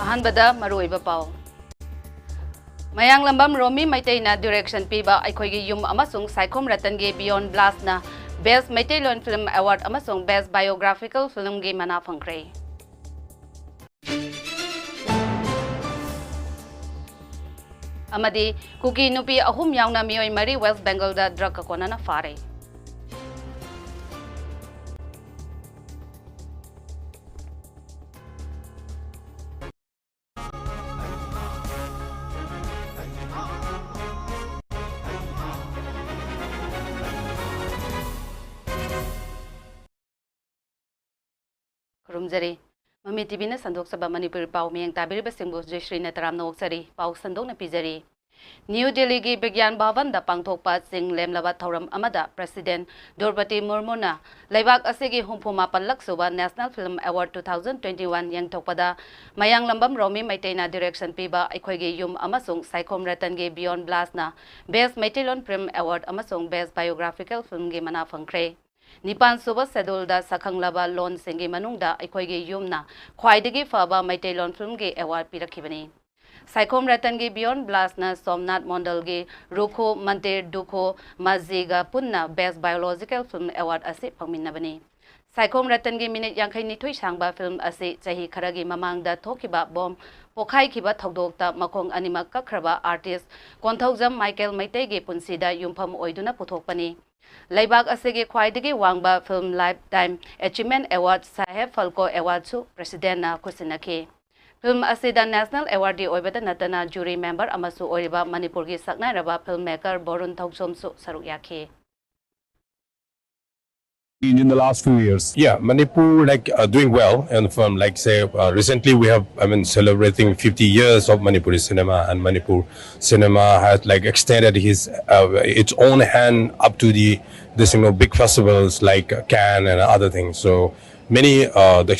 Ahanbada maruiba pao. Mayang lambam Romi Maitay na direction piba Aikogi Yum Amasung Saikom Ratange Beyond Blast na Best Maitaylon Film Award Amasung Best Biographical Film Game Manafangkray. Amadi Kuki Nupi Ahum Yang na Mioy Mari West Bengal da drug kakona na fare. Rumzari Mami TV na sandok sa Manipuri pau miyang tabiri basingbo JOYSHREE na taram na oksari pau sandok na pizari. New Delhi gi Bigyan Bhavan da pangthokpa sing lemlabat thoram amada President Draupadi Murmu na laibak asigi humphuma panlak suba National Film Award 2021 yang thokpada mayang lambam Romi Maitay na direction piba Aikogi Yum amasung Saikom Ratan gi Beyond Blast na Best Maitaylon Film Award amasung Best Biographical Film gi manafangkray. Nipan suba sedul da sakanglaba lon singi manungda Aikogi Yum na khwaidagi faba Maitaylon Film gi award pirakibani. Saikom Ratan gi Beyond Blast na Somnath Mondal gi Rukho Mandir Dukho Maziga punna Best Biological Film Award ase pangminnabani. Saikom Ratan gi minute yangkai nithui sangba film ase chahi kharagi mamangda thokiba bom pokhai khiba thodokta makong animak kakraba artist Konthaujam Michael Maitay gi punsida yumpham oiduna puthokpani. Laibak asege khwaidagi wangba Film Lifetime Achievement Award Saheb Falco Award su President na kusinake. Film asida National Award di oibada natana jury member amasu oiba Manipur gi saknairaba filmmaker Borun Thongsom su saruk yakhe. In the last few years? Yeah, Manipur doing well, and from say recently we have celebrating 50 years of Manipuri cinema, and Manipur cinema has extended its own hand up to this big festivals like Cannes and other things. So many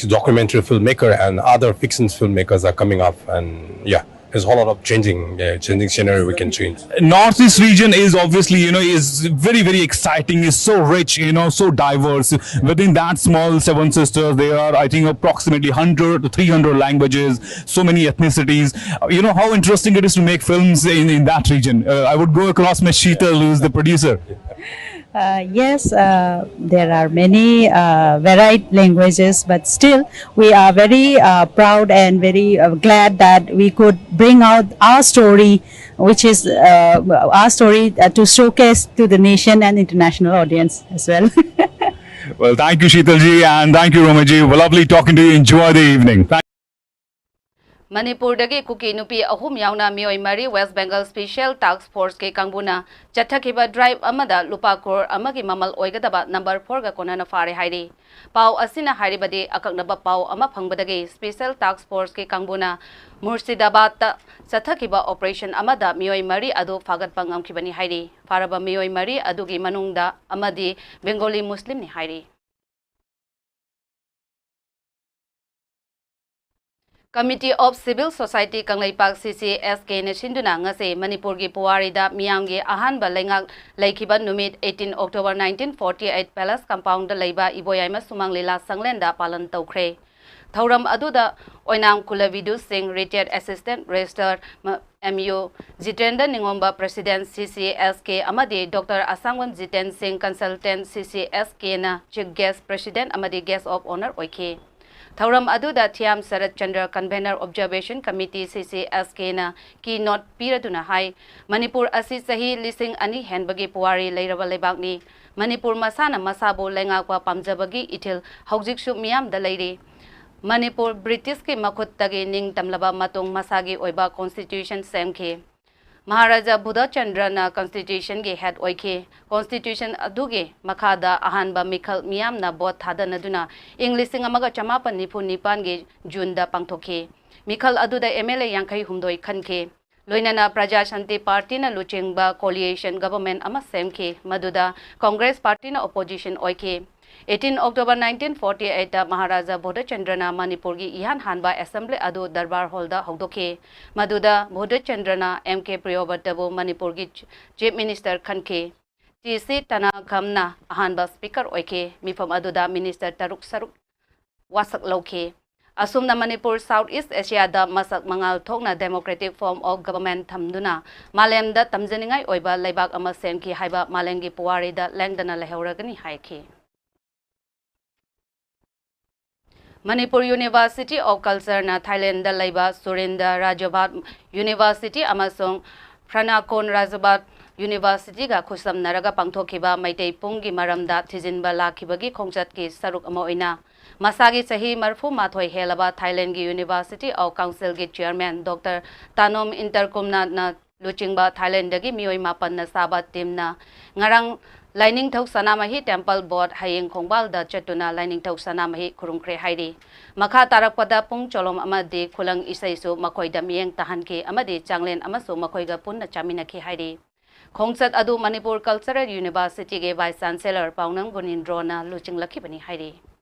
documentary filmmaker and other fiction filmmakers are coming up, and yeah, there's a whole lot of changing scenario we can change. Northeast region is obviously, is very, very exciting, is so rich, so diverse. Within that small Seven Sisters, there are, I think, approximately 100 to 300 languages, so many ethnicities. How interesting it is to make films in that region. I would go across Ms. Sheetal, who is the producer. Yes, there are many varied languages, but still we are very proud and very glad that we could bring out our story, which is our story to showcase to the nation and international audience as well. Well, thank you, Sheetalji, and thank you, Romaji. Lovely talking to you. Enjoy the evening. Manipur dagi Kuki Nupi Ahum Yauna Mioy Mari West Bengal Special Task Force ke Kangbuna Chathakiba Drive Amada Lupa Kor Amagi Mamal Oigadaba number 4 ga konana fare hairi. Pau asina haribadi akaknaba pau ama phangbadagi Special Task Force ke Kangbuna Murshidabad ta Chathakiba Operation Amada Mioy Mari adu fagat pangam kibani hairi. Faraba Mioy Mari adugi manungda amadi Bengali Muslim ni hairi. Committee of Civil Society Kanglaipak CCSK na sinduna ngase Manipur gi Puwari da miyanggi ahanba lengak laikiba numit 18 October 1948 Palace Compound da leiba iboyai sumang lila sanglenda palan tawkhre. Thauram aduda oinam Kulavidu Singh Retired Assistant Registrar MU Jitendra Ningomba President CCSK amadi Dr. Asangwan Jiten Singh Consultant CCSK na Chief Guest President amadi Guest of Honor oike. Thauram aduda Thiam Sarat Chandra Convener Observation Committee CCSK na keynote piraduna hai Manipur asi sahi lising ani henbagi puwari leiraba leibakni Manipur masana masabo lengakwa pamjabagi ithil haujiksu miyam da leiri Manipur British ki makuttagi ning tamlaba matung masagi oiba constitution semke Maharaja Buddha Chandra na constitution ge head oike constitution aduge makhada ahanba mikhal miyam na bot thadanaduna Englising amaga chamapan nipun nipan ge June da pangthoke mikhal aduda MLA yankai humdoi khanke loinana Praja Shanti Party na luchengba coalition government ama semke maduda Congress Party na opposition oike 18 October 1948 Maharaja Bodhachandrana Manipuri gi ihan hanba assembly adu darbar hall da hogdoke maduda Bodhachandrana MK Priyobatabu Manipur gi chief minister khanke TC Tana Kamna ahanba speaker oike mifam aduda minister taruk saruk wasak lauke Asumna Manipur Southeast Asia da masak mangal thokna democratic form of government thamduna malem da tamjaningai oiba leibak ama senki haiba malengi puwari da lengdana lehauragani haike Manipur University of Culture na Thailand da laiba Surinda Rajabhat University amasong Pranakon Rajabhat University ga khusam naraga pangthokiba maitei punggi maramda thijinba lakibagi khongchat ki saruk ama oina Masagi sahi marfu mathoi helaba Thailand gi University of Council gi chairman Dr. Tanom Interkumna na luchingba Thailand dagi mioi mapan na sabat team na ngarang Lining Thok Sanamahi Temple Board Haying Kongbal da Chatuna Lining Thok Sanamahi Kurungkre Hairi Makha Tarakpada Pung Cholom Amadi Kulang Isaisu Makoi da Mieng Tahanke Amadi Changlen Amasu Makoi ga Punna Chaminaki Hairi Khongsat Adu Manipur Cultural University ge Vice Chancellor Paunang Bunindrona Luching Lakibani Hairi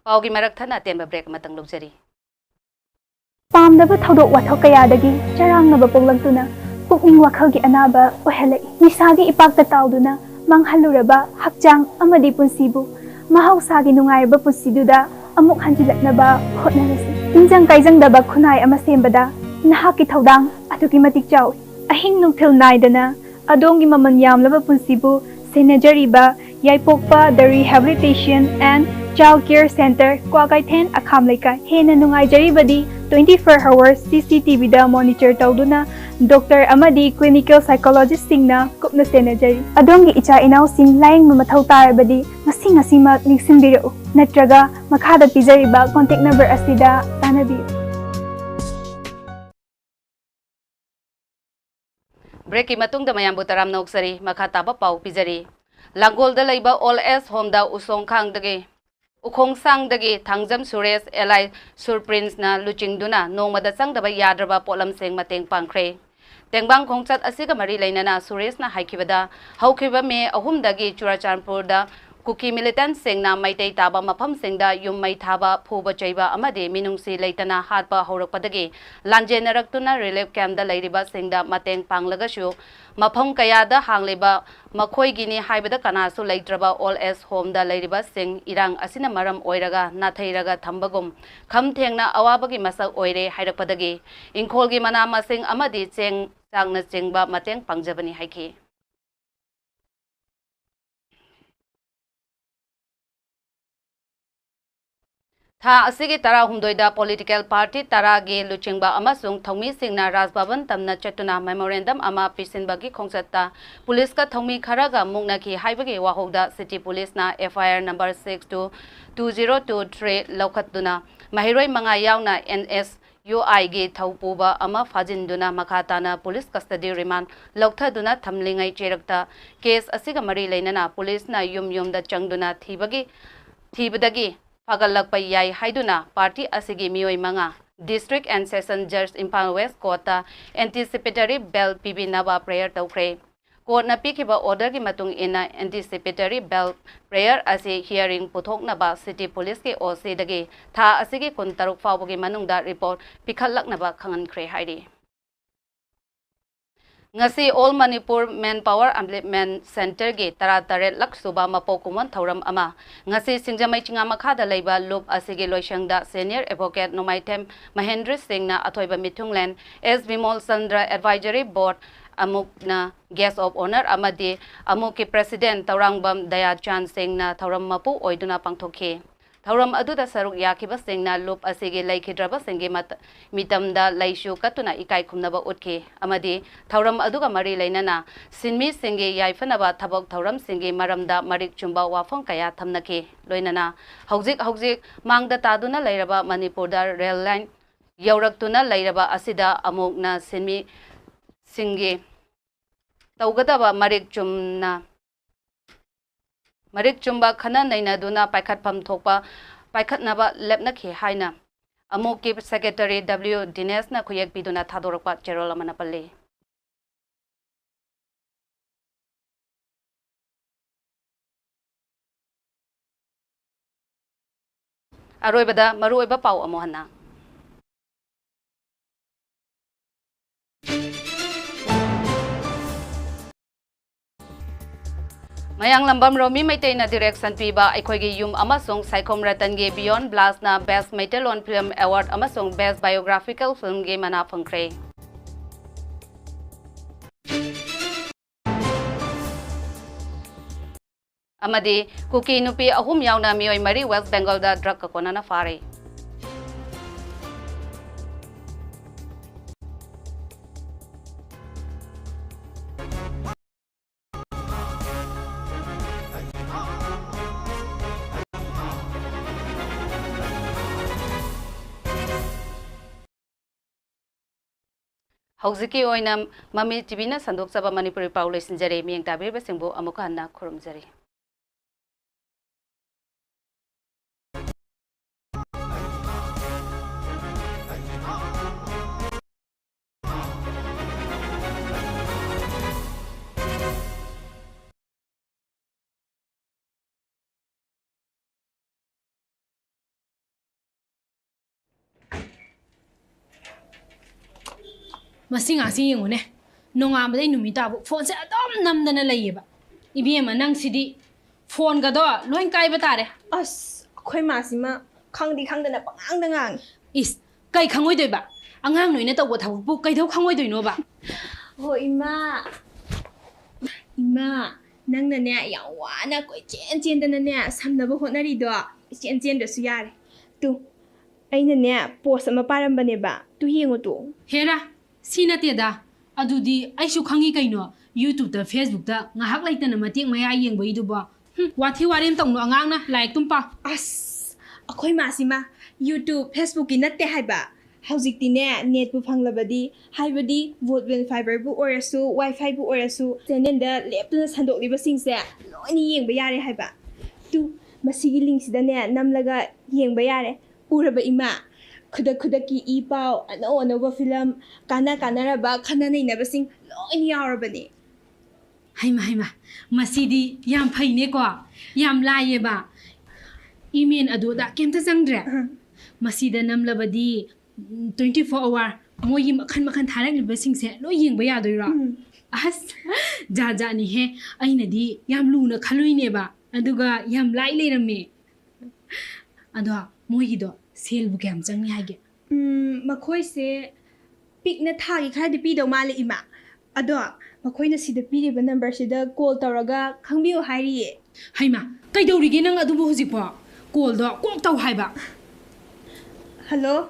Paugi Marak Thana Temba Break Matang Luxury Pamdaba Thodok Wathok Kayadagi Charangnaba Poglagtuna Pukning Wakhagi Anaba Ohelai Nisagi Ipakta Tauduna Manghaluraba Hakjang Amadi Punsibu Mahausagi Nungairaba Punsiduda Amuk Hanjilaknaba Hotnarasi Tinjang Kaijang Daba Khunai Amasembada Nahaki Thaudang Atuki Matik Chawi Ahing Nungthil Naidana Adongi Maman Yamlaba Punsibu Senajariba Yaipokpa the Rehabilitation and Child Care Center Kwagaithen Akham Laikai Hena Nungai Jaribadi 24 hours CCTV da monitor tauduna Dr. Amadi clinical psychologist singna kupna senajari adongi icha inau sing laing mamathau tarabadi ngasi mak ningsinbirau natraga makhada pijariba contact number asida tanabi Break matung da mayambu taram noksari makhata ba pau pijari Langol da laiba all as home da usong khang dage Ukong sang dagi Thangjam Suresh Eli Surprince na luchingduna nongmada sangdaba yadraba polam seng mateng pangkre Tengbang khongchat asiga mari lainana Suresh na haikibada haukiba me ahum dagi Churachandpur da Kuki militant sing na maitei taba mafam singda yum mai thaba phuba chaiba amade minungsi leitana hatpa horakpadagi lanjenaraktuna relief camp da leiriba singda mateng panglagashu mafam kayada hangleba makhoi gini haibada kanasu leitraba all as home da leiriba sing irang asina maram oiraga nathairaga thambagum kham thengna awabagi masak oire hairakpadagi ingkholgi mana masing amadi cheng changna chengba mateng pangjabani haiki Tha asigi tara humdoida political party tara ge luchingba amasung thongmi singna Rajbhavan tamna chatuna memorandum ama pisinbagi khongsatta police ka thongmi kharaga mungna ki haibagi wahogda city police na FIR number 622023 laukhatuna mahiroi manga yauna NS UI ge thaupuba ama fajinduna makhatana police custody remand lauthaduna thamlingai cherakta case asiga mari leinana police na yum da changduna thibadagi Pagalak Payai Haiduna Party Asigi Mioi Manga District and Session Judge Impal West Kota Anticipatory Bell PB Naba Prayer Taukre Court na pikiba order ki matung ina Anticipatory Bell Prayer Asi hearing puthok naba City Police ki OC dagi Tha asigi kuntaruk fawagi manungda report pikhalak naba khangan kre hairi Ngasi All Manipur Manpower Upliftment Center ge taret lak suba mapokuman thauram ama ngasi singjamai chinga makhada leiba loop asigi loisangda senior advocate Nomaitem Mahendra Singh na athoiba mithunglen S Bimol Chandra Advisory Board amuk na guest of honor amadi amuki president Taurangbam Dayachan Singh na thauram mapu oiduna pangthokhe Thauram aduda saruk yakiba singna loop asigi laikhidraba singi mitamda laishu katuna ikai khumnaba utke amadi thauram aduga mari lainana sinmi singi yaifanaba thabok thauram singi maramda marik chumba wafong kaya thamnake loinana hauzik mangda taduna lairaba Manipurda rail line yauraktuna lairaba asida amukna sinmi singi taugadaba Marik chumba khana naina duna paikhatpham thokpa paikhatnaba lepnakhe haina amuki secretary W Dinesh na khuyak biduna thadorakpa cherol amana palle ꯑꯔꯣꯏꯕꯗ ꯃꯔꯨꯑꯣꯏꯕ ꯄꯥꯎ ꯑꯃꯨꯛ ꯍꯟꯅ ꯃꯌꯥꯡ ꯂꯝꯕꯝ ꯔꯣꯃꯤ ꯃꯩꯇꯩꯅ direction ꯄꯤꯕ ꯑꯩꯈꯣꯏꯒꯤ ꯌꯨꯝ ꯑꯃꯁꯨꯡ ꯁꯥꯏꯈꯣꯝ ꯔꯇꯟꯒꯤ ꯕꯤꯌꯣꯟ ꯕ꯭ꯂꯥꯁꯅ ꯕꯦꯁ ꯃꯩꯇꯩꯂꯣꯟ ꯐꯤꯜꯝ ꯑꯦꯋꯥꯔꯗ ꯑꯃꯁꯨꯡ ꯕꯦꯁ ꯕꯥꯏꯑꯣꯒ꯭ꯔꯥꯐꯤꯀꯦꯜ ꯐꯤꯜꯝꯒꯤ ꯃꯅꯥ ꯐꯪꯈ꯭ꯔꯦ ꯑꯃꯗꯤ ꯀꯨꯀꯤ ꯅꯨꯄꯤ ꯑꯍꯨꯝ ꯌꯥꯎꯅ ꯃꯤꯑꯣꯏ 3 ꯋꯦꯁ ꯕꯦꯡꯒꯣꯜꯗ ꯗ꯭ꯔꯒ ꯀꯣꯟꯅꯅ ꯐꯥꯔꯦ ꯍꯧꯖꯤꯛꯀꯤ ꯑꯣꯏꯅ ꯃꯃꯤ ꯇꯤꯚꯤꯅ ꯁꯟꯗꯣꯛꯆꯕ ꯃꯅꯤꯄꯨꯔꯤ ꯄꯥꯎ ꯂꯣꯏꯁꯤꯟꯖꯔꯦ ꯃꯤꯌꯦꯡ ꯇꯥꯕꯤꯔꯤꯕꯁꯤꯡꯕꯨ ꯑꯃꯨꯛ ꯍꯟꯅ ꯈꯨꯔꯨꯝꯖꯔꯤ Masing asing yung une. Nung amday numita bu phone se adom namdana layeba. Ibiyama nang sidi phone ka do loin kai batare. As ako'y masima khangdi khangdana pangandangang. Is kay khangoy doy ba? Angang noy na tawwa tawag bu kay daw khangoy doy no ba? Oh ima. Ima nang na ne yang wana ko'y chen da na ne samnaba hotnari do. Chen da su yare. Tu ay na ne post ama paramba ne ba. Tu yengo tu. Hera sina teda adudi ay su khangi kay no YouTube da Facebook da ngahak like na matik maya yeng ba idu ba. Wathi warim tong no angang na like tumpa. As ako'y masima YouTube Facebook inatte hay ba. Hauzik ne net bu fanglabadi haibadi broadband fiber bu orasu wifi bu orasu channel da laptop na sandok liba singse loini yeng ba yare hay ba. Tu masigi link sida ne namlaga yeng ba yare uraba ima kuda ki ipao ano ba film kana raba kana nei na basing loini yarabani. Haima masidi yam phai ne ko yam lai ba email adu da kemta jangdre masida namlabadi 24 hour moyi makhan tharak liba singse lo yeng ba yadoira as ja ni he aina di yam luna khalui ne ba aduga yam lai leirame ado moyi do sel bu kam changni hage makhoi se pic na thagi khadi pi do male ima ado makhoi na sida pi ba number sida call tawraga khangbiu hairi haima kaidorige nang adu bu hojik pa call do kok taw haiba hello